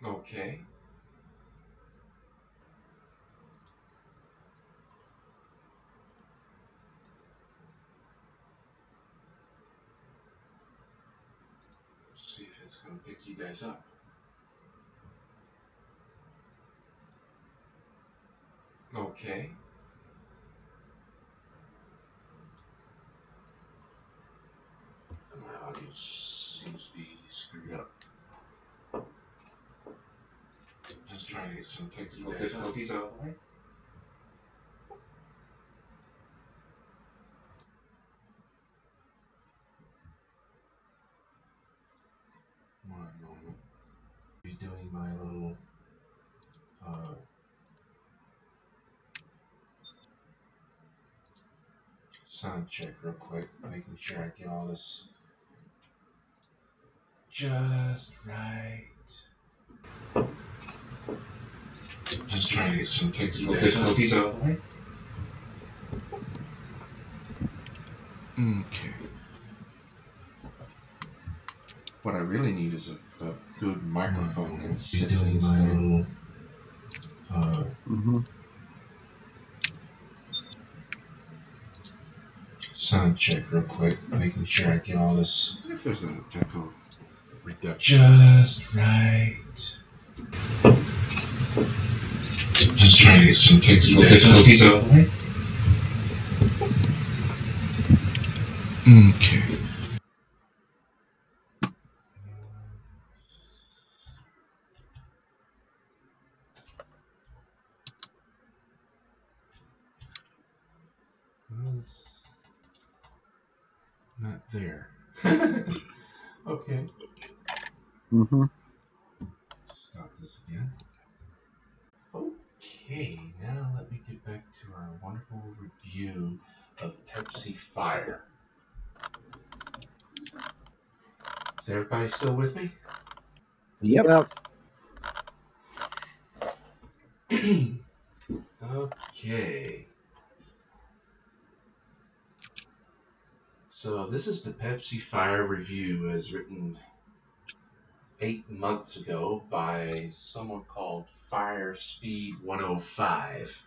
Okay. Let's see if it's going to pick you guys up. Okay. My audio seems to be screwed up. Just trying to get some technical difficulties out of the way. One moment. Be doing my little sound check real quick, making sure I get all this just right. Just trying to get some technical difficulties out of the way. Okay. What I really need is a good microphone that sits in this little sound check real quick, making sure I get all this. What if there's an echo reduction? Just right. Just trying to get some technical difficulties out of the way. Okay. Well, it's not there. Okay. Stop this again. Okay, now let me get back to our wonderful review of Pepsi Fire. Is everybody still with me? Yep. Okay. So this is the Pepsi Fire review as written 8 months ago by someone called Fire Speed 105.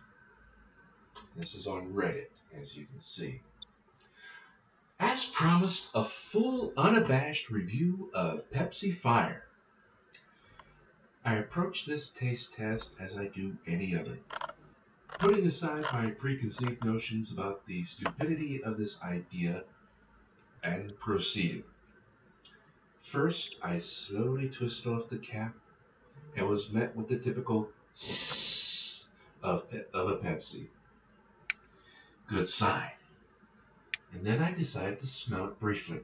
This is on Reddit, as you can see. As promised, a full, unabashed review of Pepsi Fire. I approach this taste test as I do any other, putting aside my preconceived notions about the stupidity of this idea and proceeding. First, I slowly twisted off the cap and was met with the typical sss of a Pepsi. Good sign. And then I decided to smell it briefly.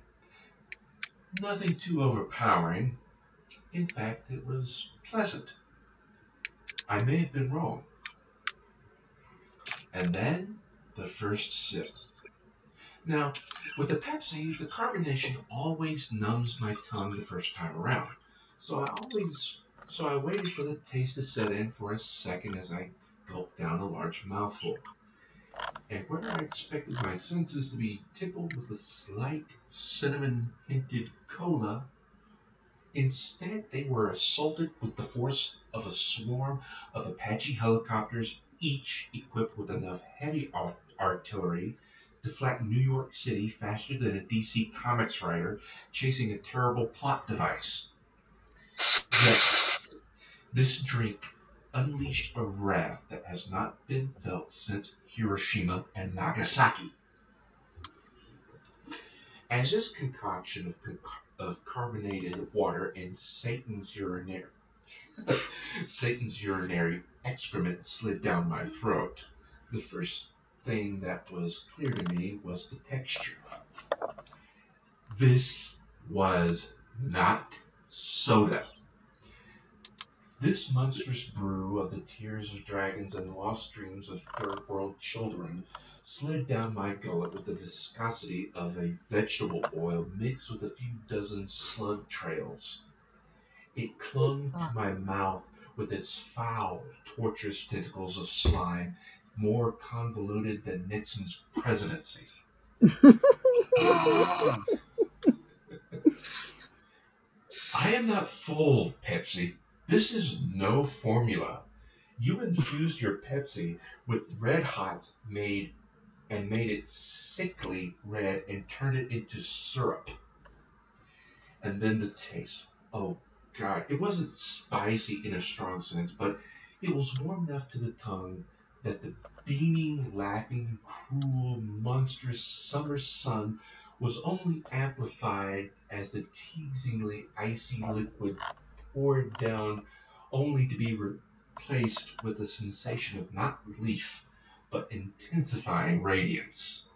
Nothing too overpowering. In fact, it was pleasant. I may have been wrong. And then the first sip. Now, with the Pepsi, the carbonation always numbs my tongue the first time around. So I waited for the taste to set in for a second as I gulped down a large mouthful. And where I expected my senses to be tickled with a slight cinnamon-hinted cola, instead they were assaulted with the force of a swarm of Apache helicopters, each equipped with enough heavy artillery to flatten New York City faster than a DC Comics writer chasing a terrible plot device. Yet, this drink unleashed a wrath that has not been felt since Hiroshima and Nagasaki. As this concoction of carbonated water and Satan's urinary excrement slid down my throat, the first thing that was clear to me was the texture. This was not soda. This monstrous brew of the tears of dragons and lost dreams of third world children slid down my gullet with the viscosity of a vegetable oil mixed with a few dozen slug trails. It clung to my mouth with its foul, tortuous tentacles of slime, more convoluted than Nixon's presidency. I am not full, Pepsi. This is no formula. You infused your Pepsi with red hots made it sickly red and turned it into syrup. And then the taste. Oh God, it wasn't spicy in a strong sense, but it was warm enough to the tongue that the beaming, laughing, cruel, monstrous summer sun was only amplified as the teasingly icy liquid poured down, only to be replaced with a sensation of not relief, but intensifying radiance.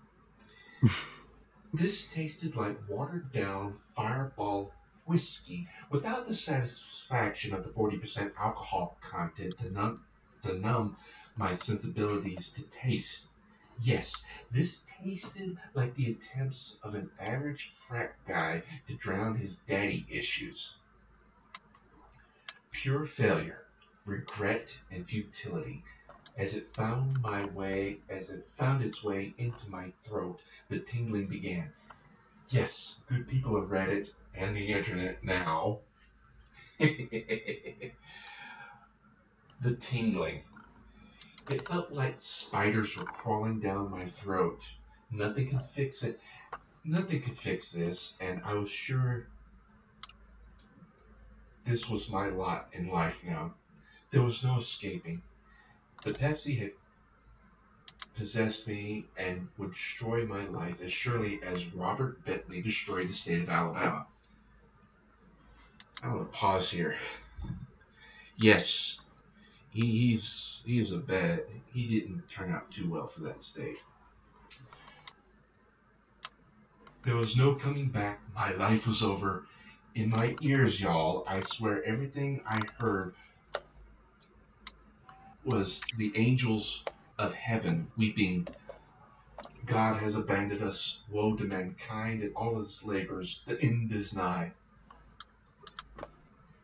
This tasted like watered down fireball whiskey without the satisfaction of the 40% alcohol content to numb my sensibilities to taste. Yes, this tasted like the attempts of an average frat guy to drown his daddy issues. Pure failure, regret, and futility. As it found its way into my throat, the tingling began. Yes, good people of Reddit and the internet now. The tingling. It felt like spiders were crawling down my throat. Nothing could fix it. Nothing could fix this, and I was sure this was my lot in life now. There was no escaping. The Pepsi had possessed me and would destroy my life as surely as Robert Bentley destroyed the state of Alabama. I'm going to pause here. Yes, he is a bad. He didn't turn out too well for that state. There was no coming back. My life was over. In my ears, y'all, I swear everything I heard was the angels of heaven weeping, God has abandoned us. Woe to mankind and all its labors. The end is nigh.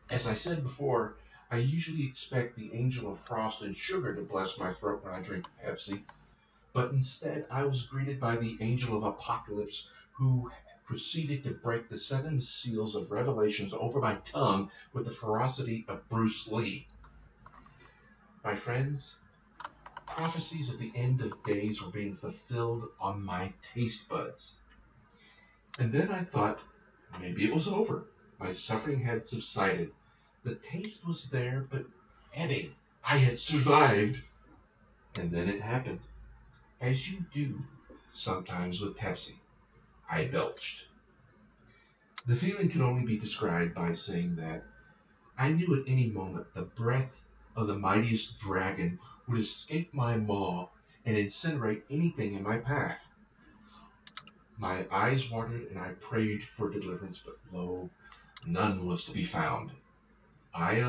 As I said before, I usually expect the angel of frost and sugar to bless my throat when I drink Pepsi. But instead, I was greeted by the angel of apocalypse who proceeded to break the seven seals of revelations over my tongue with the ferocity of Bruce Lee. My friends, prophecies of the end of days were being fulfilled on my taste buds. And then I thought maybe it was over. My suffering had subsided. The taste was there, but ebbing. I had survived. And then it happened. As you do sometimes with Pepsi. I belched. The feeling could only be described by saying that I knew at any moment the breath of the mightiest dragon would escape my maw and incinerate anything in my path. My eyes watered and I prayed for deliverance, but lo, none was to be found. I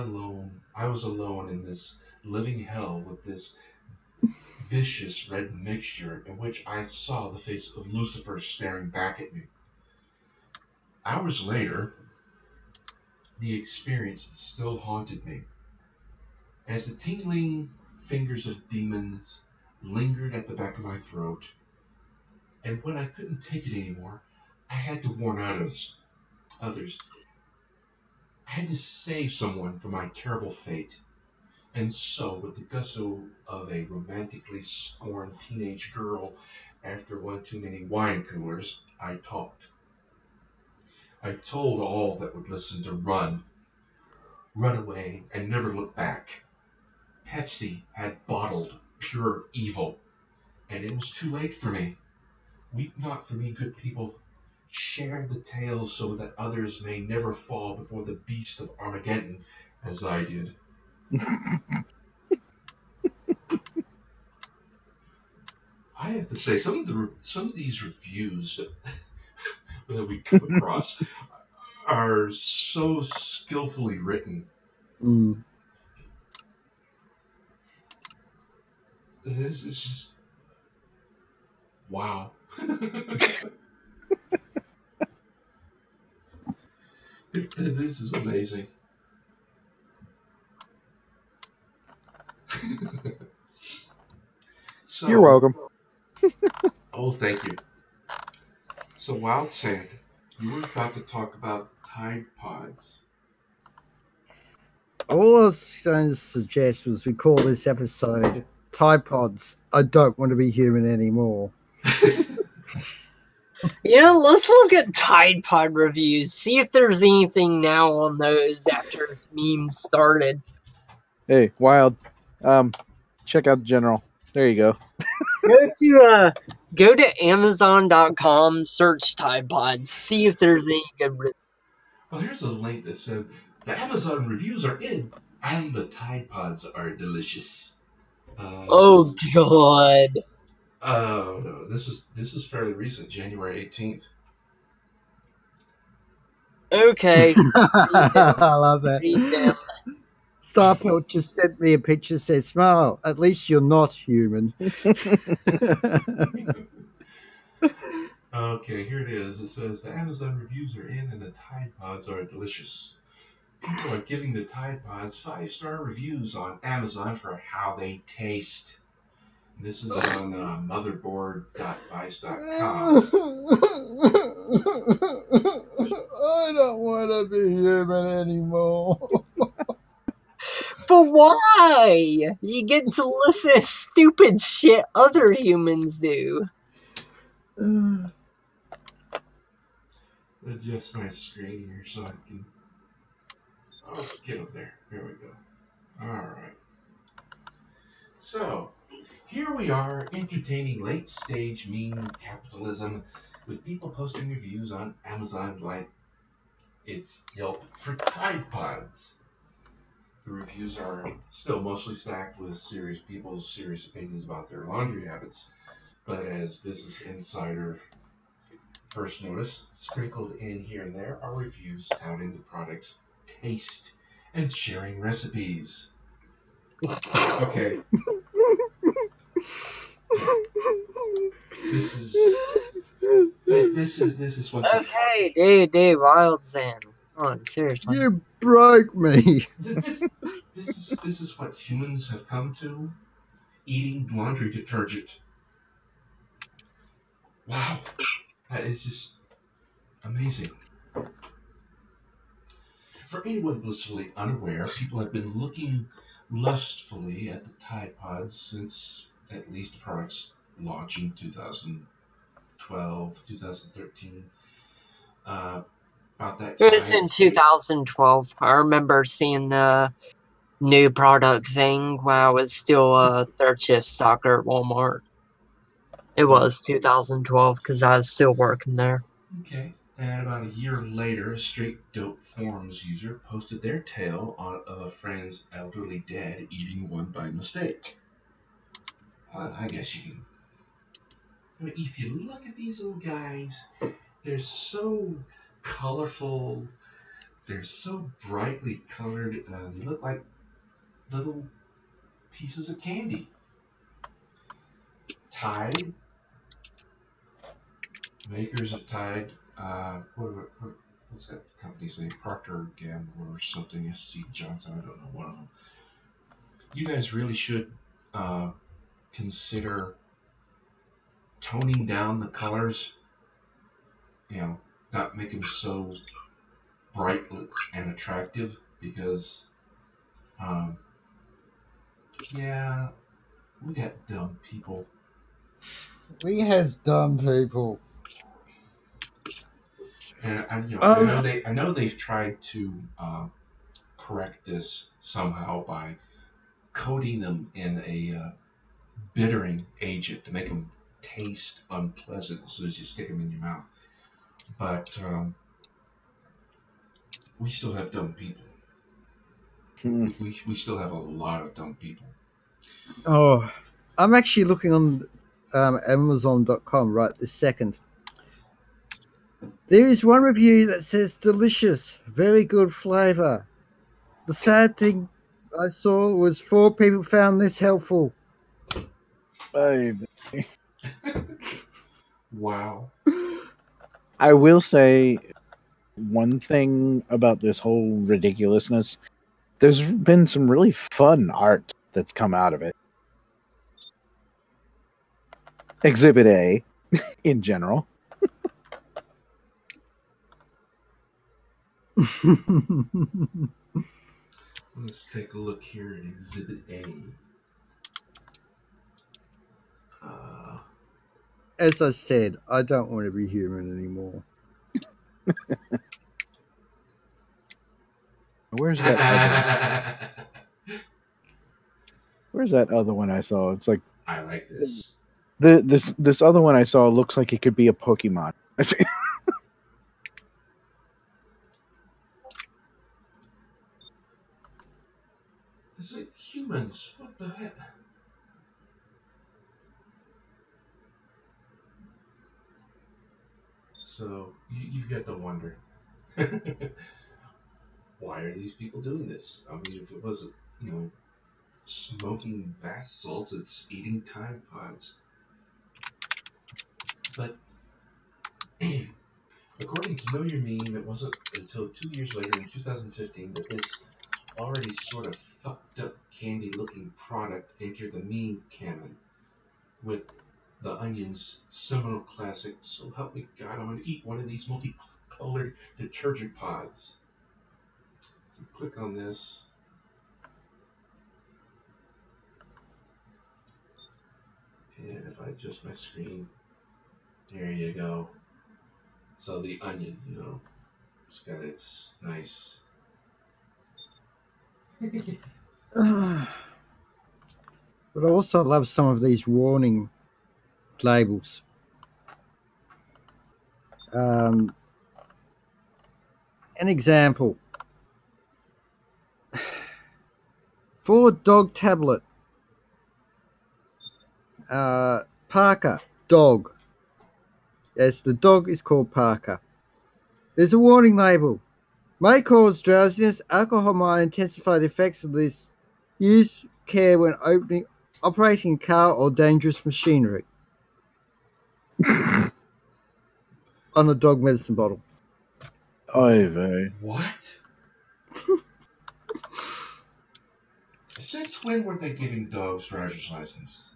was alone in this living hell with this vicious red mixture in which I saw the face of Lucifer staring back at me. Hours later, the experience still haunted me. As the tingling fingers of demons lingered at the back of my throat, and when I couldn't take it anymore, I had to warn others. I had to save someone from my terrible fate. And so, with the gusto of a romantically scorned teenage girl after one too many wine coolers, I talked. I told all that would listen to run away, and never look back. Pepsi had bottled pure evil, and it was too late for me. Weep not for me, good people. Share the tale so that others may never fall before the beast of Armageddon as I did. I have to say, some of these reviews that we come across are so skillfully written. Mm. This is just wow. This is amazing. You're So, welcome. oh, thank you. So, Wild Sand, you were about to talk about Tide Pods. All I was going to suggest was we call this episode Tide Pods. I don't want to be human anymore. Let's look at Tide Pod reviews. See if there's anything now on those after this meme started. Hey, Wild. Check out General. There you go. Go to Amazon.com, search Tide Pods, see if there's any good reviews. Well, here's a link that said the Amazon reviews are in, and the Tide Pods are delicious. Oh God! Oh no, this is fairly recent, January 18th. Okay, I love that. read them. Starpelt just sent me a picture, said, "Smile, at least you're not human." Okay, here it is. It says the Amazon reviews are in, and the Tide Pods are delicious. People are giving the Tide Pods 5-star reviews on Amazon for how they taste. This is on motherboard.vice.com. I don't want to be human anymore. But why? You get to listen to stupid shit other humans do. Adjust my screen here so I can. Oh, get up there. There we go. Alright. So, here we are entertaining late stage meme capitalism with people posting reviews on Amazon like it's Yelp for Tide Pods. The reviews are still mostly stacked with serious people's serious opinions about their laundry habits, but as Business Insider first noticed, sprinkled in here and there are reviews touting the product's taste and sharing recipes. Okay. This is what. Okay, dude, Wild Zen. Come on, seriously. You broke me. This is what humans have come to. Eating laundry detergent. Wow, that is just amazing. For anyone blissfully unaware, people have been looking lustfully at the Tide Pods since at least the product's launch in 2012, 2013. About that time. It was in 2012. I remember seeing the new product thing when I was still a third shift stalker at Walmart. It was 2012 because I was still working there. Okay. And about a year later, a Straight Dope Forums user posted their tale of a friend's elderly dad eating one by mistake. I guess you can. I mean, if you look at these little guys, they're so colorful. They're so brightly colored. They look like little pieces of candy. Tide, makers of Tide. What's that company's name? Procter & Gamble or something? S.G. Johnson. I don't know. One of them. You guys really should consider toning down the colors. Not make them so bright and attractive because, yeah, we got dumb people. We has dumb people. And I know they've tried to correct this somehow by coating them in a bittering agent to make them taste unpleasant as soon as you stick them in your mouth. But we still have dumb people. We still have a lot of dumb people. Oh, I'm actually looking on Amazon.com right this second. There is one review that says delicious, very good flavor. The sad thing I saw was 4 people found this helpful. Wow. I will say one thing about this whole ridiculousness. There's been some really fun art that's come out of it. Exhibit A, in general. Let's take a look here at Exhibit A. As I said, I don't want to be human anymore. Where's that other? Where's that other one I saw? It's like I like this. this other one I saw looks like it could be a Pokemon. It's like humans. What the heck? So you've got to wonder, why are these people doing this? I mean, if it was, smoking bath salts, it's eating Tide Pods. But according to Know Your Meme, it wasn't until 2 years later in 2015 that this already sort of fucked up candy looking product entered the meme canon with the Onion's seminal classic, So Help Me God, I'm going to eat one of these multicolored detergent pods. Click on this. And if I adjust my screen, there you go. So the Onion, it's got its nice. But I also love some of these warning labels. An example. For dog tablet, Parker, dog. Yes, the dog is called Parker. There's a warning label. May cause drowsiness. Alcohol might intensify the effects of this. Use care when operating a car or dangerous machinery. On a dog medicine bottle. Oy vey. What? Since when were they giving dogs driver's license?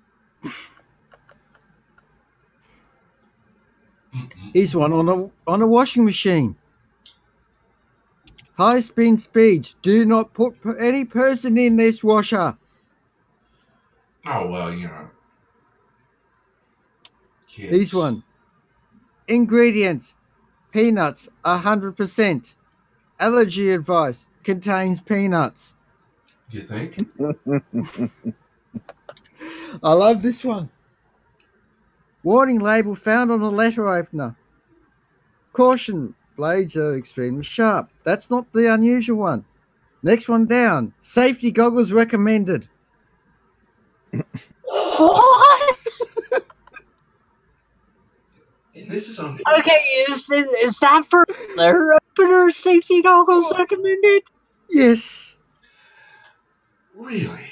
Here's one on a washing machine. High speeds. Do not put any person in this washer. Oh, well, kids. Here's one. Ingredients. Peanuts, 100%. Allergy advice. Contains peanuts. You think? I love this one. Warning label found on a letter opener. Caution, blades are extremely sharp. That's not the unusual one. Next one down. Safety goggles recommended. What? And this is on. Okay, is that for letter opener? Safety goggles recommended? Yes. Really?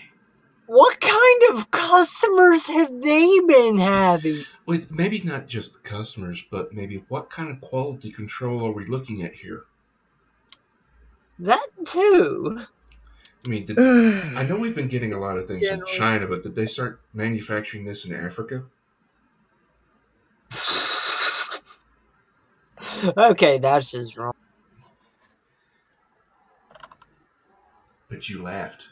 What kind of customers have they been having? Wait, maybe not just the customers, but maybe what kind of quality control are we looking at here? That too. I mean, I know we've been getting a lot of things from China, but did they start manufacturing this in Africa? Okay, that's just wrong. But you laughed.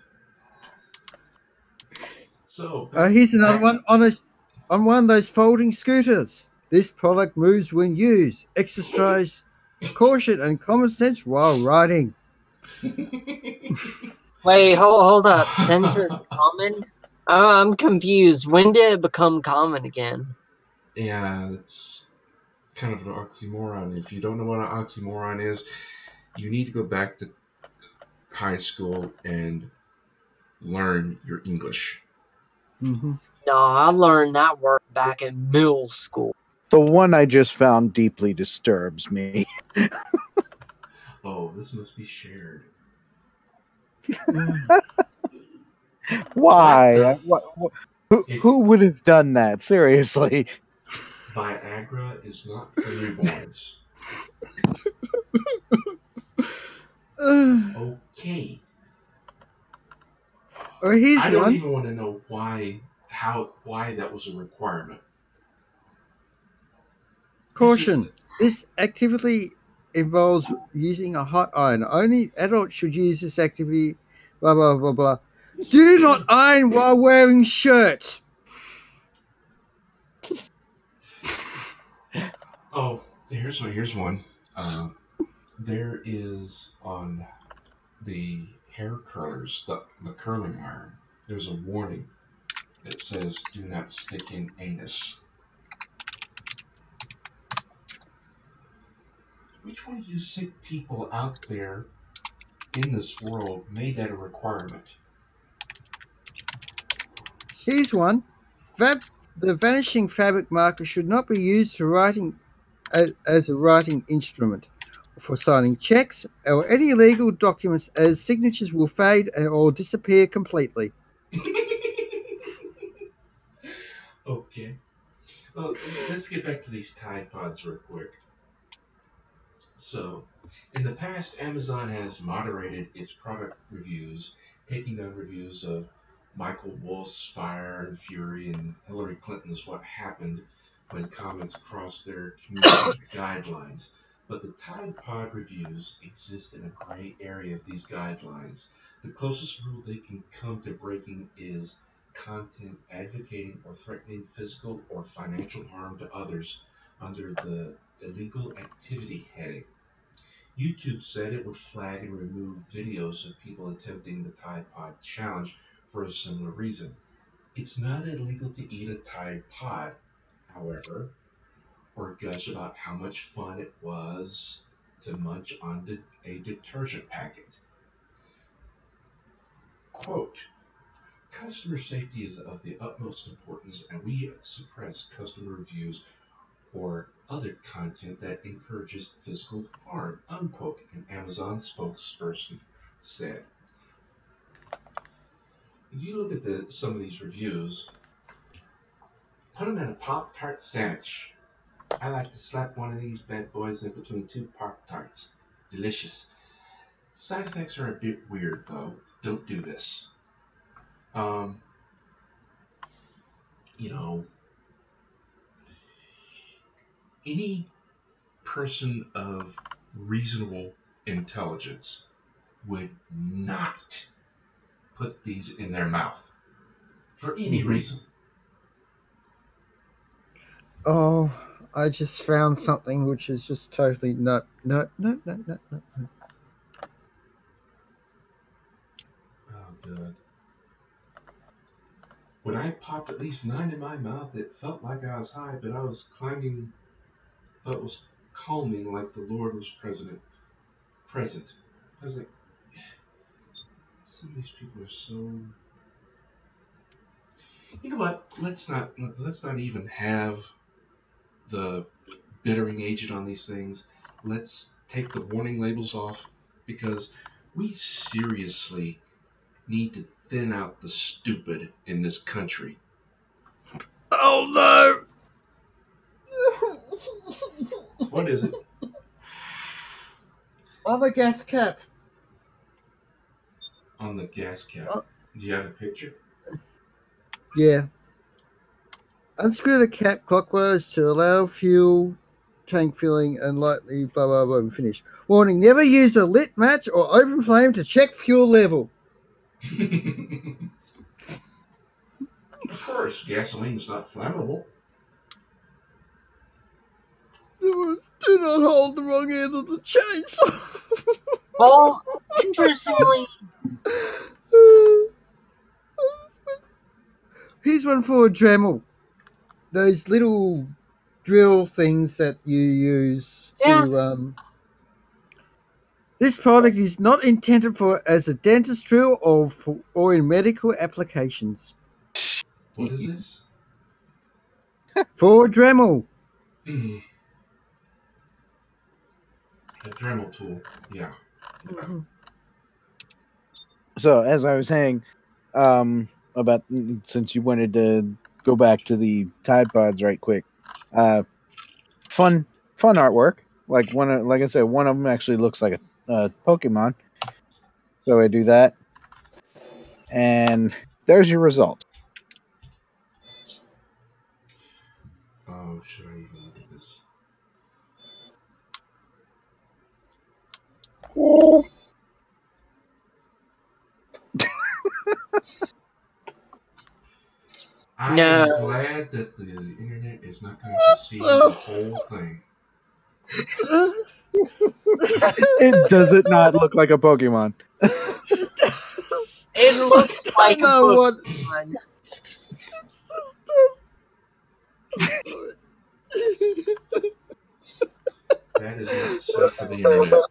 So here's another one on one of those folding scooters. This product moves when used. Exercise caution and common sense while riding. Wait, hold up. Sense is common? I'm confused. When did it become common again? Yeah, it's kind of an oxymoron. If you don't know what an oxymoron is, you need to go back to high school and learn your English. Mm-hmm. No, I learned that word back in middle school. The one I just found deeply disturbs me. Oh, this must be shared. Why? Who would have done that? Seriously. Viagra is not for newborns. Okay. Here's I don't one. even want to know why that was a requirement. Caution. This activity involves using a hot iron. Only adults should use this activity blah, blah, blah, blah. Do not iron while wearing shirt. Oh, here's one. There is on the hair curlers, the curling iron. There's a warning that says "Do not stick in anus." Which one of you sick people out there in this world made that a requirement? Here's one. The vanishing fabric marker should not be used for writing as a writing instrument, for signing checks or any legal documents, as signatures will fade or disappear completely. Okay. Well, let's get back to these Tide Pods real quick. So, in the past, Amazon has moderated its product reviews, taking down reviews of Michael Wolff's Fire and Fury and Hillary Clinton's What Happened when comments crossed their community guidelines. But the Tide Pod reviews exist in a gray area of these guidelines. The closest rule they can come to breaking is content advocating or threatening physical or financial harm to others under the illegal activity heading. YouTube said it would flag and remove videos of people attempting the Tide Pod challenge for a similar reason. It's not illegal to eat a Tide Pod, however, or gush about how much fun it was to munch on a detergent packet. Quote, customer safety is of the utmost importance, and we suppress customer reviews or other content that encourages physical harm, unquote, an Amazon spokesperson said. If you look at some of these reviews, put them in a Pop Tart sandwich. I like to slap one of these bad boys in between two Pop Tarts. Delicious. Side effects are a bit weird, though. Don't do this. Um, you know, any person of reasonable intelligence would not put these in their mouth for any reason. Oh, I just found something which is just totally no. Oh, good. When I popped at least 9 in my mouth, it felt like I was high, but I was climbing, but was calming like the Lord was present. I was like, some of these people are so. You know what? Let's not even have the bittering agent on these things. Let's take the warning labels off because we seriously need to thin out the stupid in this country. Oh What is it? no! On the gas cap. On the gas cap. Do you have a picture? Yeah. Unscrew the cap clockwise to allow fuel tank filling and lightly blah blah blah and finish. Warning, never use a lit match or open flame to check fuel level. Of course, gasoline is not flammable. Do not hold the wrong end of the chainsaw. Well, interestingly, Here's one for a Dremel. Those little drill things that you use to This product is not intended for as a dentist drill or in medical applications. What is this? For a Dremel. A Dremel tool. Yeah. So as I was saying, about since you wanted to go back to the Tide Pods right quick, fun artwork. Like like I said, one of them actually looks like a Pokemon. So I do that, and there's your result. Oh, should I even look at this? I No. am glad that the internet is not going to see the whole thing. Does it not look like a Pokemon? It looks I like a know what. Pokemon. It's just this. I'm sorry. That is not safe for the internet.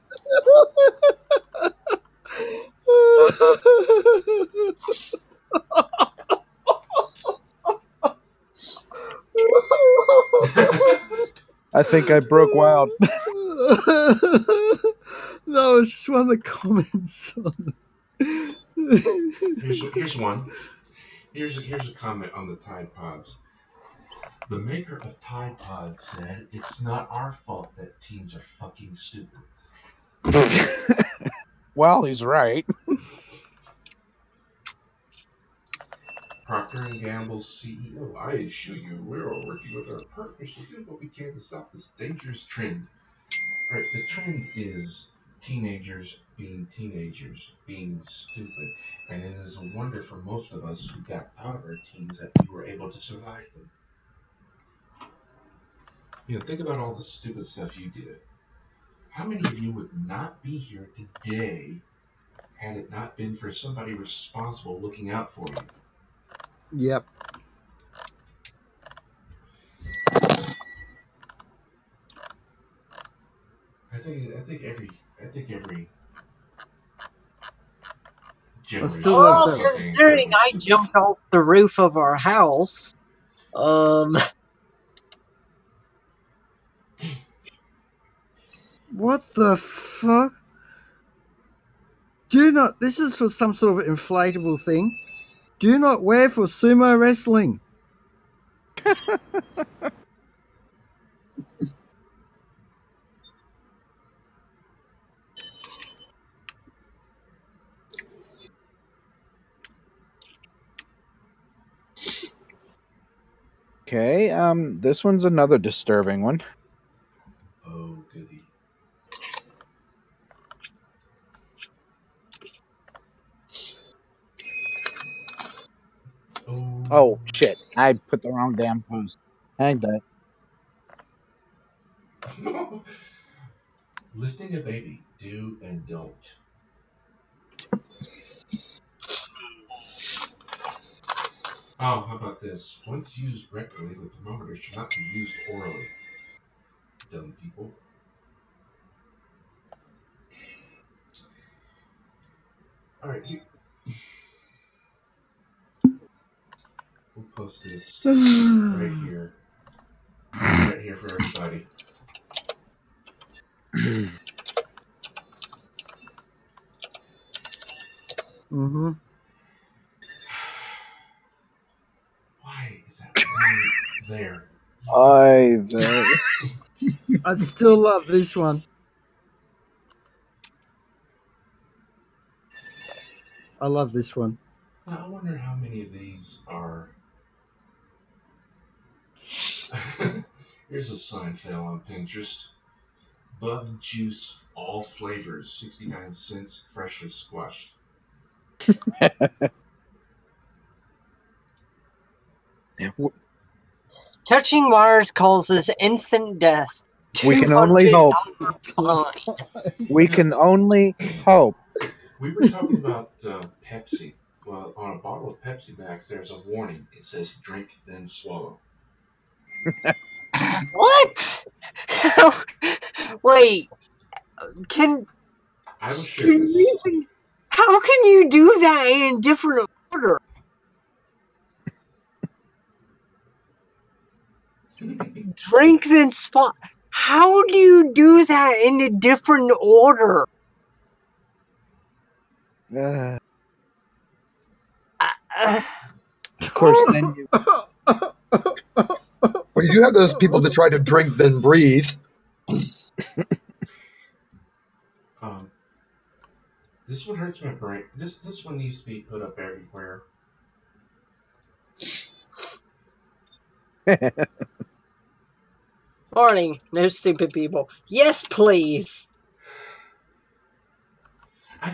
I think I broke wild. No, it's just one of the comments on. Here's one. Here's a comment on the Tide Pods. The maker of Tide Pods said, "It's not our fault that teens are fucking stupid." Well, he's right. Procter & Gamble's CEO, "I assure you, we are working with our partners to do what we can to stop this dangerous trend." All right, the trend is teenagers, being stupid, and it is a wonder for most of us who got out of our teens that we were able to survive them. Think about all the stupid stuff you did. How many of you would not be here today had it not been for somebody responsible looking out for you? Yep. I think every I still love Well, generation that. considering I jumped off the roof of our house, What the fuck? Do not. This is for some sort of inflatable thing. Do not wear for sumo wrestling. Okay, this one's another disturbing one. Oh, goody. Oh, shit. I put the wrong damn post. Hang that. Lifting a baby, do and don't. Oh, how about this? Once used rectally, the thermometer should not be used orally. Dumb people. Alright, we'll post this right here. Right here for everybody. Mm-hmm. Why is that one there? I still love this one. I love this one. Now, I wonder how many of these are. Here's a sign fail on Pinterest. Bug juice, all flavors, 69 cents, freshly squashed. touching wires causes instant death. We can only hope. fine. We can only hope. We were talking about Pepsi. Well, on a bottle of Pepsi Max, there's a warning. It says drink, then swallow. What? Wait, can I will share you this. really? How can you do that in different order? Drink then spot. How do you do that in a different order? Of Uh, course, then you. Well, you do have those people that try to drink then breathe. This one hurts my brain. This one needs to be put up everywhere. Warning, no stupid people. Yes, please.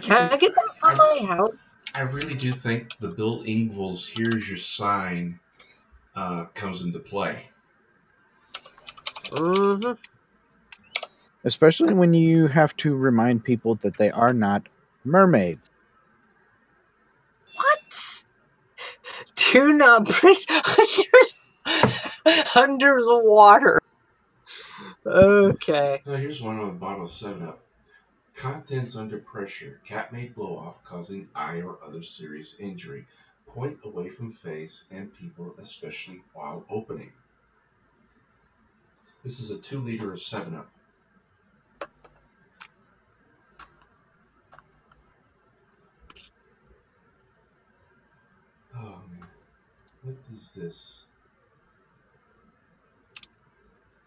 Can I get that for my house? I really do think the Bill Ingvall's "Here's Your Sign" comes into play. Mm-hmm. Especially when you have to remind people that they are not mermaids. What? Do not breathe under the water. Okay. Here's one on the bottle of 7-Up. Contents under pressure. Cat may blow off, causing eye or other serious injury. Point away from face and people, especially while opening. This is a 2-liter of 7-Up. Oh man, what is this?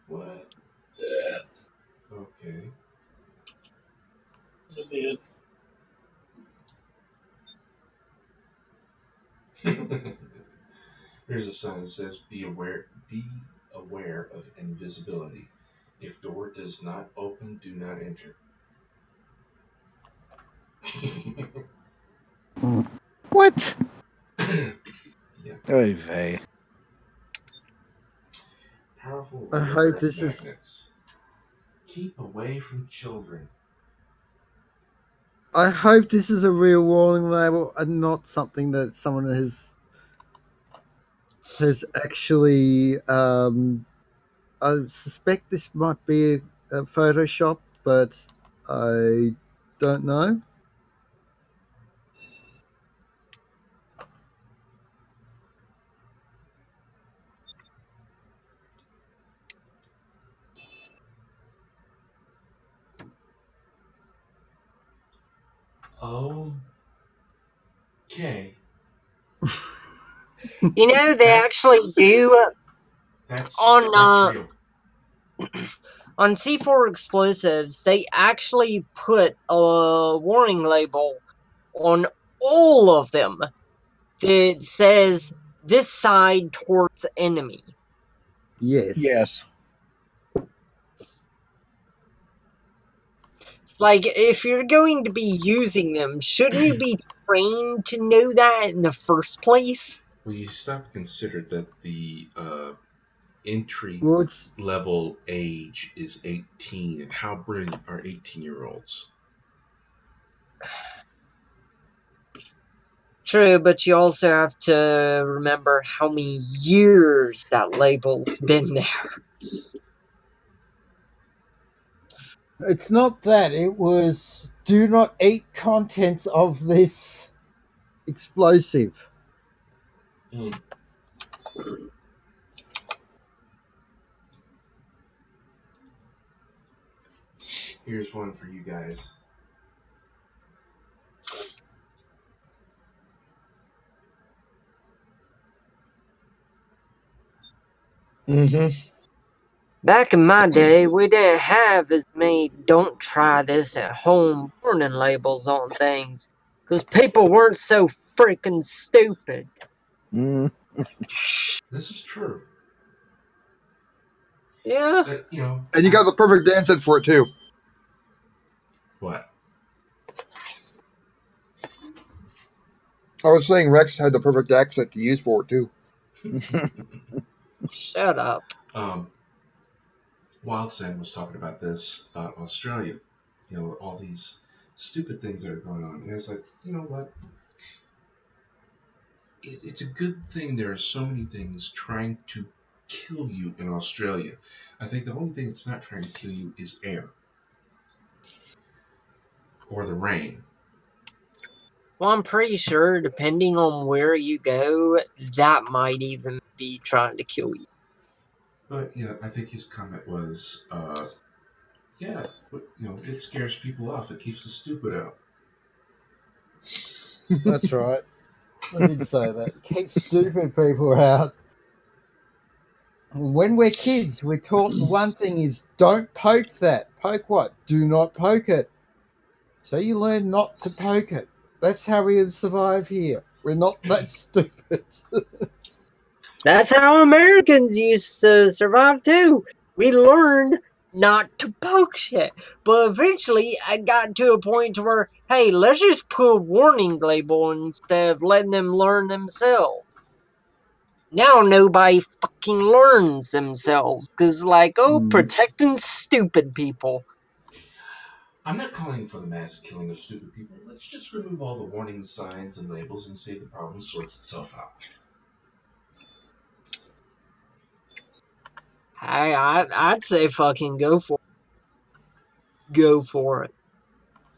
What? Okay. Here's a sign that says, Be aware of invisibility. If door does not open, do not enter." What? Yeah. Oy vey. Powerful I rare hope earth this is. magnets. Keep away from children. I hope this is a real warning label and not something that someone has actually. I suspect this might be a Photoshop, but I don't know. Okay. You know, they actually do That's on real. on C4 explosives. They actually put a warning label on all of them that says this side towards enemy. Yes. Yes. It's like, if you're going to be using them, shouldn't you be trained to know that in the first place? Well, you stop to consider that the entry Well, it's level age is 18, and how brilliant are 18-year-olds? True, but you also have to remember how many years that label's been there. it's not that. It was do not eat contents of this explosive. Mm. Here's one for you guys. Mm-hmm. Back in my day, we didn't have as many "don't try this at home" warning labels on things, because people weren't so freaking stupid. Mm. This is true. Yeah. That, And you got the perfect answer for it too. what? I was saying Rex had the perfect accent to use for it too. Shut up. Wild Sam was talking about this about Australia. All these stupid things that are going on. And it's like, you know what? It's a good thing there are so many things trying to kill you in Australia. I think the only thing that's not trying to kill you is air or the rain. Well, I'm pretty sure, depending on where you go, that might even be trying to kill you. But yeah, I think his comment was, yeah, but, it scares people off. It keeps the stupid out. That's right. I did say that. Keep stupid people out. When we're kids, we're taught the one thing is don't poke that. Poke what? Do not poke it. So you learn not to poke it. That's how we survive here. We're not that stupid. That's how Americans used to survive too. We learned not to poke shit. But eventually, I got to a point where, hey, let's just put a warning label instead of letting them learn themselves. Now nobody fucking learns themselves. Cause like, protecting stupid people. I'm not calling for the mass killing of stupid people. Let's just remove all the warning signs and labels and see if the problem sorts itself out. I'd say fucking go for it. Go for it.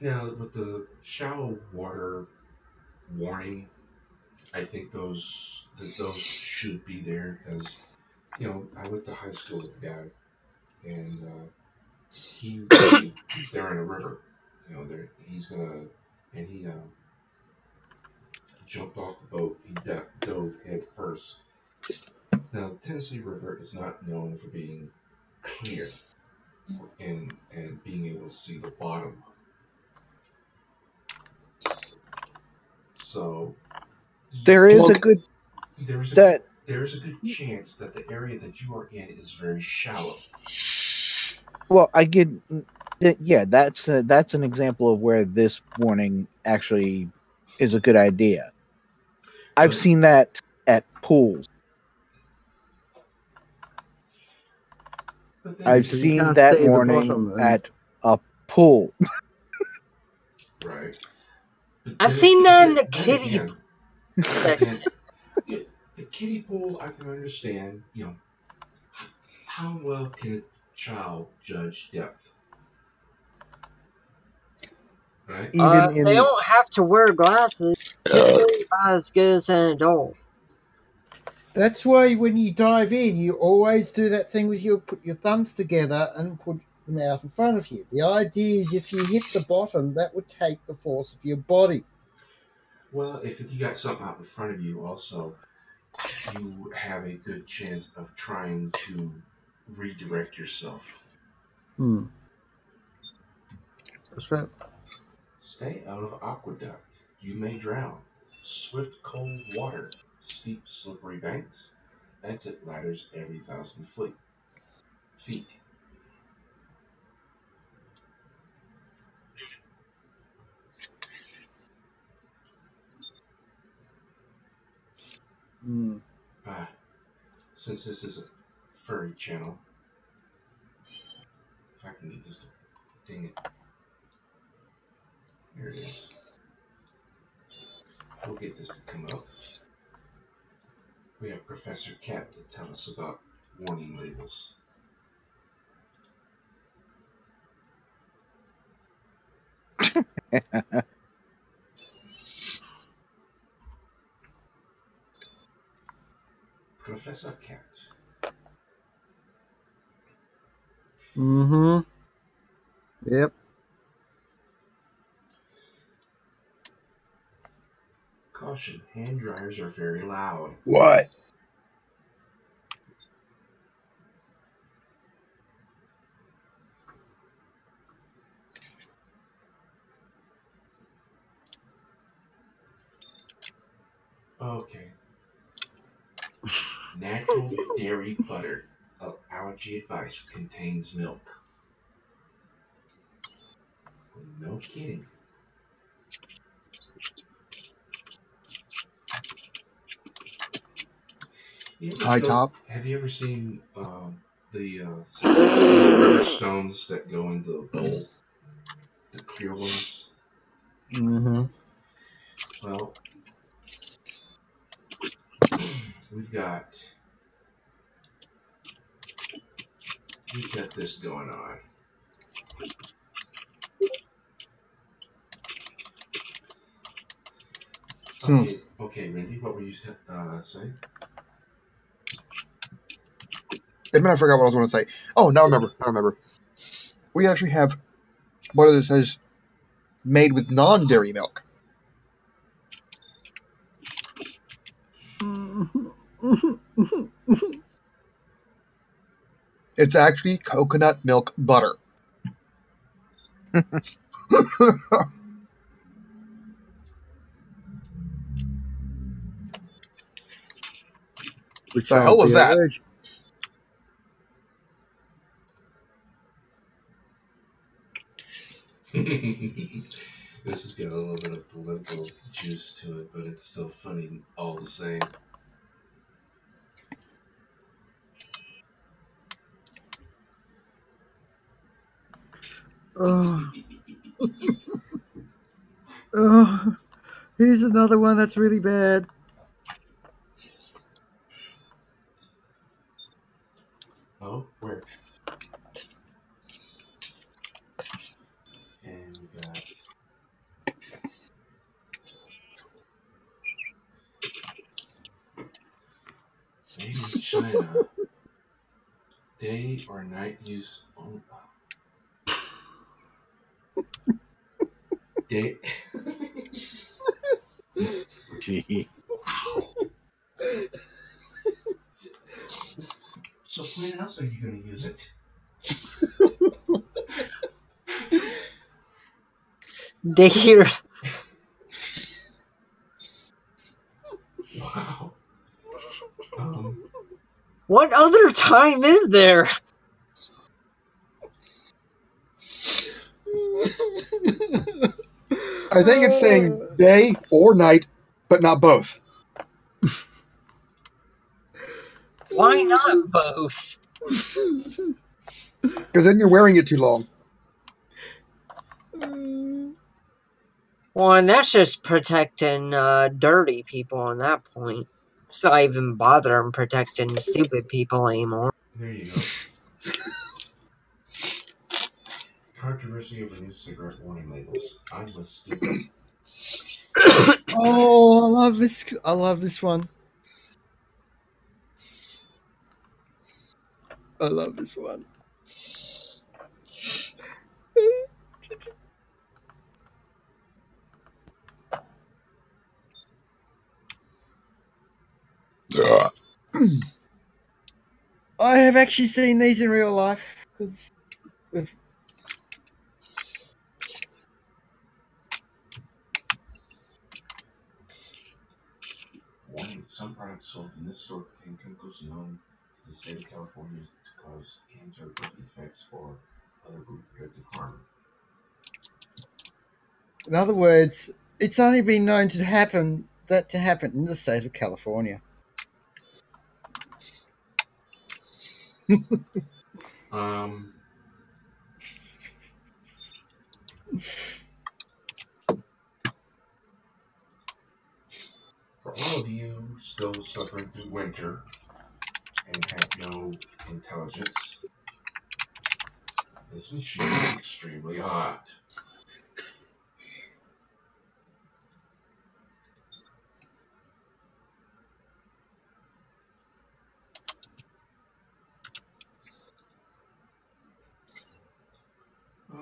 Now, with the shallow water warning, I think those should be there because, I went to high school with a guy, and they're in a river. He's gonna, and he jumped off the boat. He dove head first. Now, the Tennessee River is not known for being clear and being able to see the bottom. So There is a good there's a that there's a good chance that the area that you are in is very shallow. well, I get yeah, that's an example of where this warning actually is a good idea. I've But, seen that at pools. but then I've Because you seen can't that see the warning bottom. And at a pool. right. But I've seen that in the then kiddie again, section. yeah, the kiddie pool I can understand. How well can a child judge depth? Right. Even They in don't have to wear glasses. Typically about as good as an adult. that's why when you dive in, you always do that thing with put your thumbs together and put them out in front of you. The idea is if you hit the bottom, that would take the force of your body. Well, if you got something out in front of you, also, you have a good chance of trying to redirect yourself. That's right. Stay out of aqueduct. You may drown. Swift cold water. Steep slippery banks. Exit ladders every 1,000 feet. Since this is a furry channel, if I can get this to dang it. Here it is. We'll get this to come up. We have Professor Cat to tell us about warning labels. Professor Cat. Yep. Caution, hand dryers are very loud. What? Okay. Natural dairy butter. Allergy advice contains milk. No kidding. High top. Have you ever seen the river stones that go into the bowl? The clear ones? Well, we've got this going on. Okay, Randy, what were you saying? I forgot what I was going to say. Oh, now I remember. We actually have what it says made with non-dairy milk. It's actually coconut milk butter. Which The hell was that? This has got a little bit of political juice to it, but it's still funny all the same. Oh, oh, here's another one that's really bad. Oh, where? And we got made in China. Day or night use only. Day. Gee. Wow. So when else are you going to use it? Dear. Wow. What other time is there? I think it's saying day or night, but not both. Why not both? Because then you're wearing it too long. Well, and that's just protecting dirty people on that point. It's not even bothering protecting stupid people anymore. There you go. Controversy over new cigarette warning labels. I was stupid. Oh, I love this. I love this one. I love this one. I have actually seen these in real life. 'Cause Warning, some products sold in this store contain chemicals known to the state of California to cause cancer, birth defects, or other reproductive harm. in other words, it's only been known to happen in the state of California. Um, for all of you still suffering through winter and have no intelligence, this machine is extremely hot.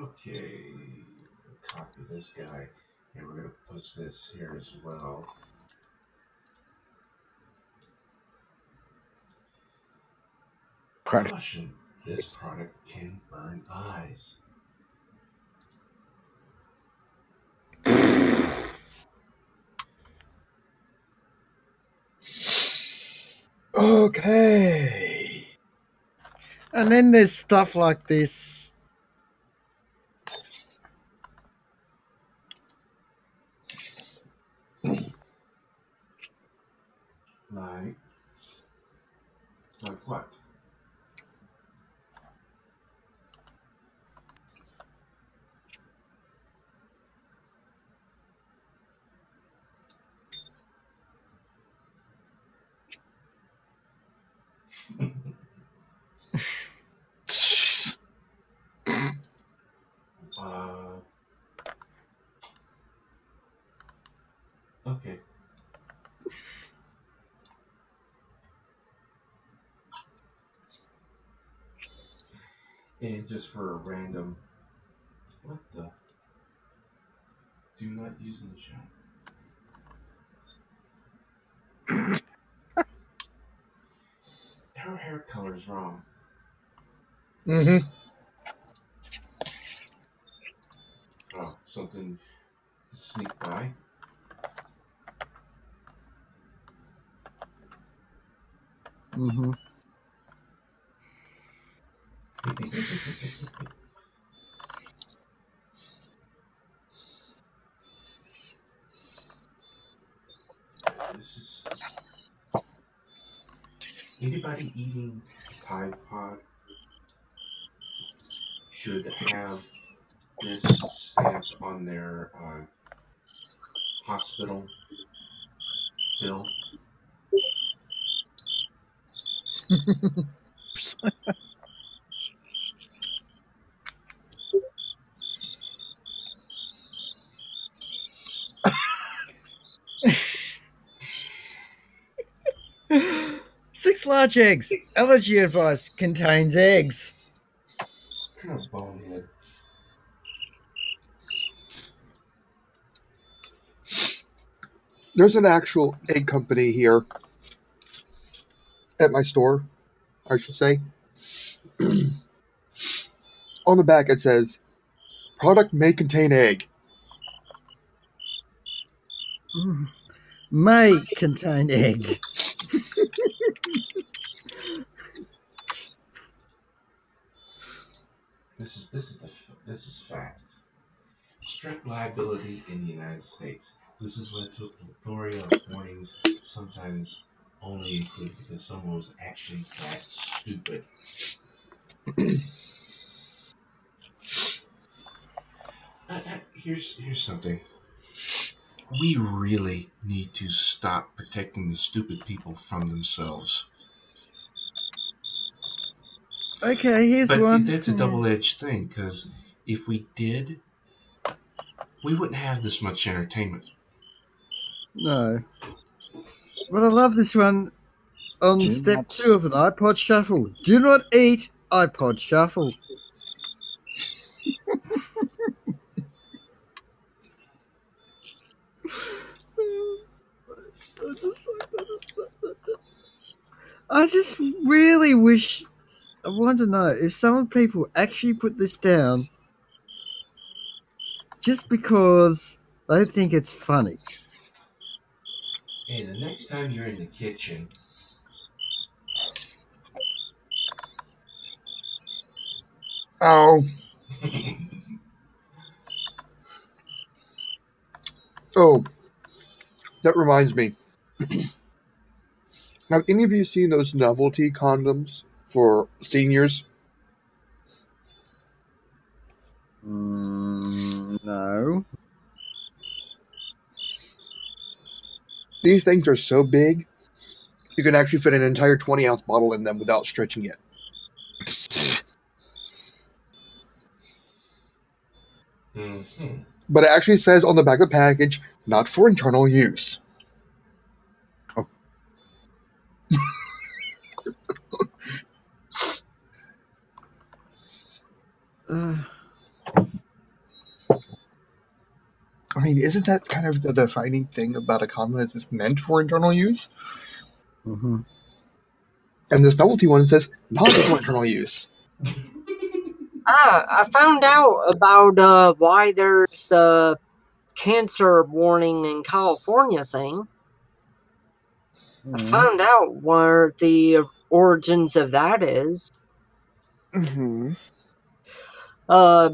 Okay, copy this guy, and we're going to post this here as well. Product. Caution, this product can burn eyes. Okay. And then there's stuff like this. Like what? uh, okay. And just for a random, what the? Do not use in the shower. Her hair color is wrong. Mm-hmm. Oh, something to sneak by. Mm-hmm. This is anybody eating a Tide Pod should have this stamp on their hospital bill. Six large eggs. Allergy advice contains eggs. Kind of bonehead. There's an actual egg company here at my store, I should say. On the back it says, product may contain egg. May contain egg. This is fact. Strict liability in the United States. This has led to a plethora of warnings, sometimes only included because someone was actually that stupid. Here's something. We really need to stop protecting the stupid people from themselves. Okay, here's But one. that's a double-edged thing, because if we did, we wouldn't have this much entertainment. No. But I love this one on Do step not- 2 of an iPod Shuffle. Do not eat iPod Shuffle. I just really wish. I want to know if some people actually put this down just because they think it's funny. Hey, the next time you're in the kitchen, Oh, oh, that reminds me. Have any of you seen those novelty condoms for seniors? No. These things are so big, you can actually fit an entire 20-ounce bottle in them without stretching it. mm-hmm. But it actually says on the back of the package, not for internal use. I mean, isn't that kind of the defining thing about a condom that it's meant for internal use? Mm-hmm. And this novelty one says not for internal use. I found out about why there's the cancer warning in California thing. I found out where the origins of that is. Mhm.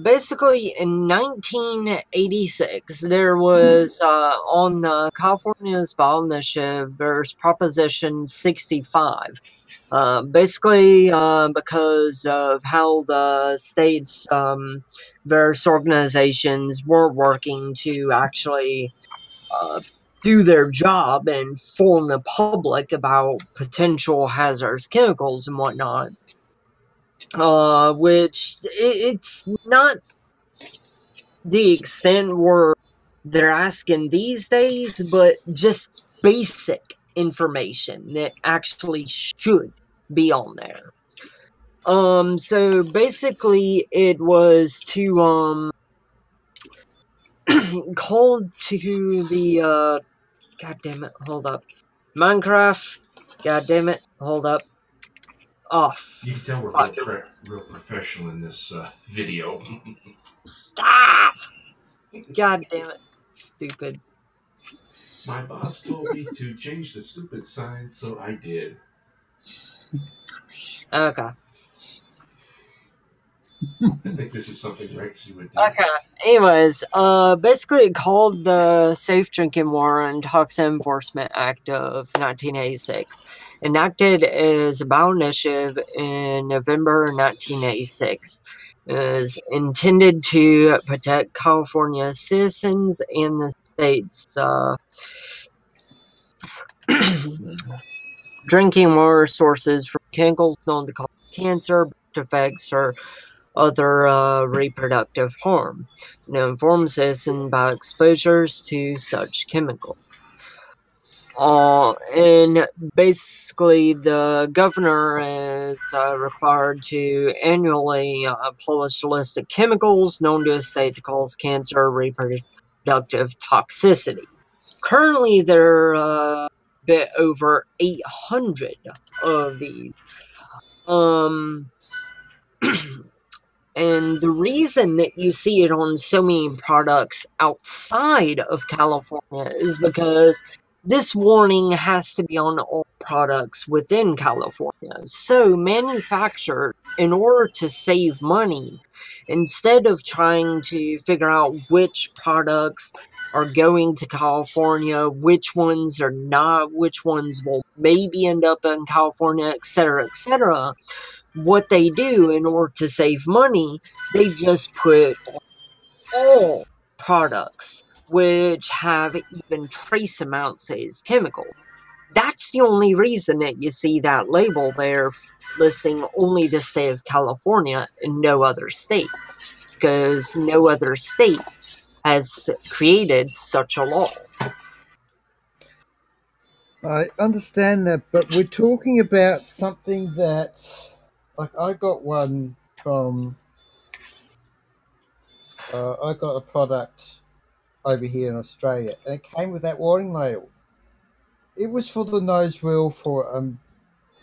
Basically, in 1986, there was on California's ballot initiative, there's Proposition 65. Basically, because of how the state's various organizations were working to actually do their job and inform the public about potential hazardous chemicals and whatnot. Which it's not the extent where they're asking these days, but just basic information that actually should be on there. So basically it was to called to the god damn it, hold up. Minecraft, god damn it, hold up. Off. You can tell we're Fuck. real professional in this video. Stop! God damn it. Stupid. My boss told me to change the stupid sign, so I did. Okay. I think this is something Rexy would do. Okay. Anyways, basically it called the Safe Drinking Water and Toxin Enforcement Act of 1986. Enacted as a ballot initiative in November 1986. is intended to protect California citizens and the state's drinking water sources from chemicals known to cause cancer, birth defects, or other reproductive harm, and inform citizens about exposures to such chemicals. And basically, the governor is required to annually publish a list of chemicals known to a state to cause cancer or reproductive toxicity. Currently, there are a bit over 800 of these. And the reason that you see it on so many products outside of California is because this warning has to be on all products within California. So manufacturers, in order to save money, instead of trying to figure out which products are going to California, which ones are not, which ones will maybe end up in California, etc., what they do in order to save money, they just put all products which have even trace amounts of these chemicals. That's the only reason that you see that label there listing only the state of California and no other state, because no other state has created such a law. I understand that, but we're talking about something that, like, I got one from. I got a product over here in Australia, and it came with that warning label. It was for the nose wheel for a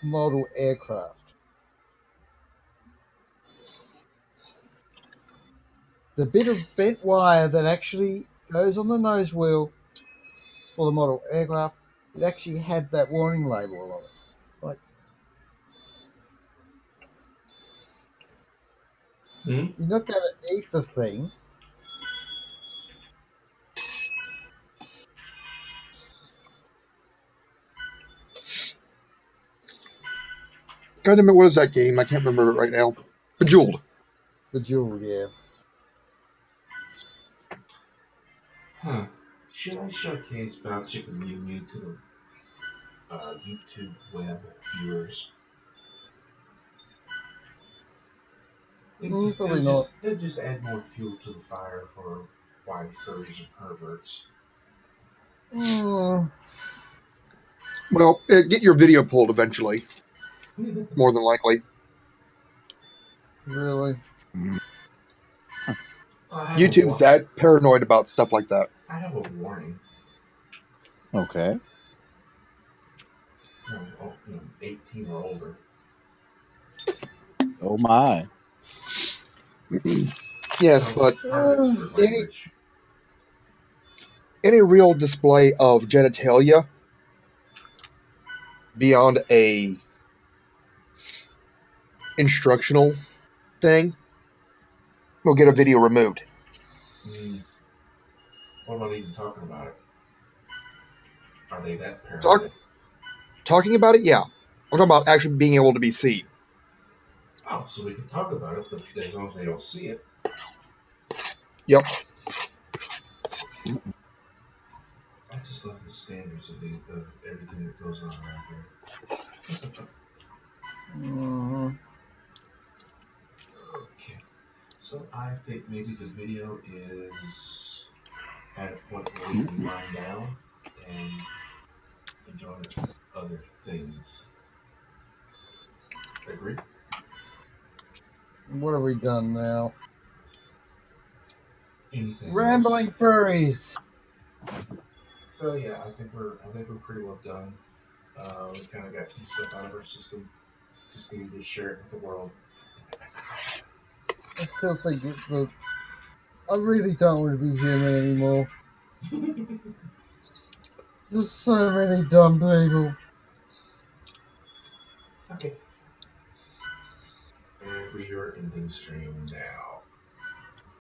model aircraft. The bit of bent wire that actually goes on the nose wheel for the model aircraft, it actually had that warning label on it. Like, you're not going to eat the thing. God damn it, what is that game? I can't remember it right now. Bejeweled. Bejeweled, yeah. Huh. Should I showcase Bout Chicken Mew Mew to the YouTube web viewers? Probably not. It'd just add more fuel to the fire for why furries are perverts. Mm, Well, get your video pulled eventually. More than likely. really? YouTube's that paranoid about stuff like that. I have a warning. Okay. 18 or older. Oh my. Yes, but any real display of genitalia beyond a instructional thing will get a video removed. What about even talking about it? Are they that paranoid? Talking about it, yeah. I'm talking about actually being able to be seen. Oh, so we can talk about it, but as long as they don't see it. Yep. I just love the standards of everything that goes on around here. Okay. So I think maybe the video is at a point where we can wind down and enjoy other things. Agree? What have we done now? Anything Rambling else? furries. So yeah, I think we're pretty well done. We kind of got some stuff out of our system. Just needed to share it with the world. I still think I really don't want to be human anymore. There's so many dumb people. Okay. And we are ending stream now.